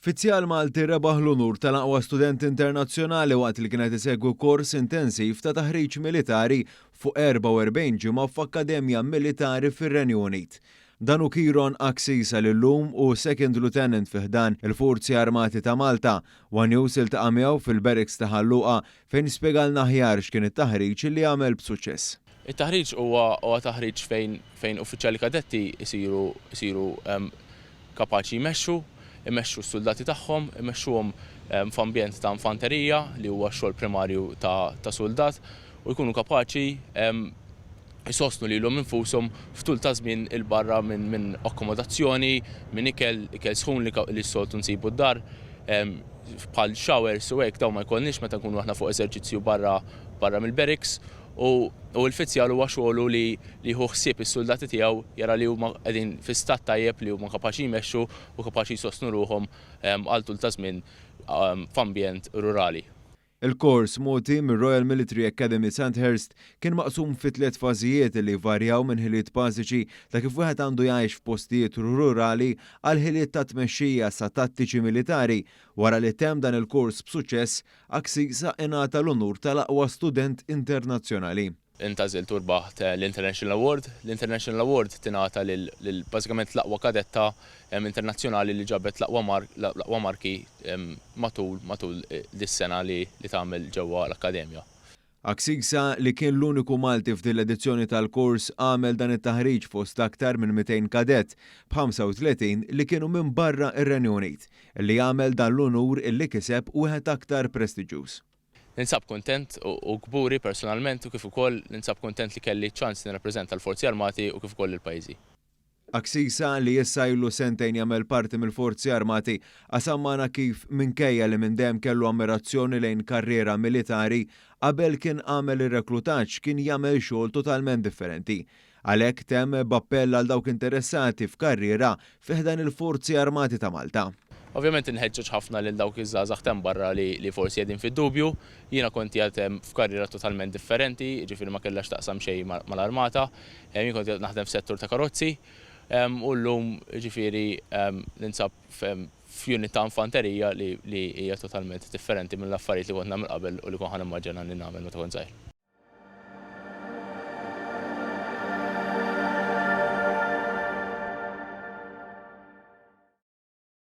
Fizzjal Malti rebaħ l-unur tal-aqwa student internazzjonali waqt li kienet isegwu kors intensiv ta' taħriġ militari fuq 44 ġimgħa f'Akkademja Militari fir-Renju Unit. Dan hu Kieron Aksisa lillum u Second Lieutenant fiħdan il-Forzi Armati ta' Malta, News iltaqa' miegħu fil-Barracks ta' Ħalluqa fejn spjegalna aħjar x'kien it-taħriġ li għamel b'suċċess. Il-taħriġ huwa taħriġ fejn uffiċjali kadetti isiru kapaċi imexxu s-soldati tagħhom, imexxuhom f'ambjent ta' infanterija li huwa x-xogħol primarju ta' soldat u jkunu kapaċi jsostnu lilhom infushom ftul ta' żmien il-barra minn akkomodazzjoni, minn ikel sħun li s-soltu nsibu d-dar, bħal showers u hekk dawn ma jkollniex meta nkunu aħna fuq eżerċizzju barra mill-barracks. U l-fizzjal huwa xogħlu li jieħu ħsieb is-soldati tiegħu jara li huma qegħdin fi stat tajjeb li huma kapaċi jmexxu u kapaċi jsostnu ruhom għal tul ta' żmien f'ambjent rurali. Il-kors mogħti mir-Royal Military Academy Sandhurst kien maqsum fi 3 fażijiet li varjaw minn ħiliet bażiċi ta' kif wieħed għandu jgħix f'postijiet rurali għal ħiliet ta' tmexxija sa tattiċi militari. Wara li temm dan il-kors b'suċċess, Aksisa ingħata l-unur tal-aqwa student internazzjonali. Intażilt u rbaħt l-International Award. L-International Award tingħata lil bażikament l-aqwa kadetta internazzjonali li ġabet l-aqwa marki matul dis-sena li tagħmel ġewwa l-Akkademja. Aksisa li kien l-uniku Malti f'din l-edizzjoni tal-kors għamel dan it-taħriġ fost aktar minn 200 kadett b'35 li kienu minn barra ir-Renju Unit, li għamel dan l-unur illi kiseb wieħed aktar prestiġjuż. Ninsab kontent u kburi personalment u kif ukoll ninsab kontent li kelli ċans nirrappreżenta l-Forzi Armati u kif ukoll il-pajjiżi. Aksisa li issa ilu sentejn jagħmel parti mill-Forzi Armati għasammana kif minkejja li minn dejjem kellu ammirazzjoni lejn karriera militari qabel kien għamel ir-reklutaġġ kien jagħmel xogħol totalment differenti. Għalhekk temm b'appell għal dawk interessati f'karriera fih dan il-Forzi Armati ta' Malta. Ovvjament inħeġġeġ ħafna lil dawk iż-żgħażagħ temm barra li forsi qegħdin fid-dubju. Jiena kont qiegħed f'karriera totalment differenti, jiġifieri ma kellax taqsam xejn mal-armata. Jien kont qiegħed naħdem f'settur ta' karozzi u llum jiġifieri ninsab f'unit ta' infanterija li hija totalment differenti mill-affarijiet li kont nagħmel qabel u li kont ħanimmaġina li nagħmel meta kont żgħir.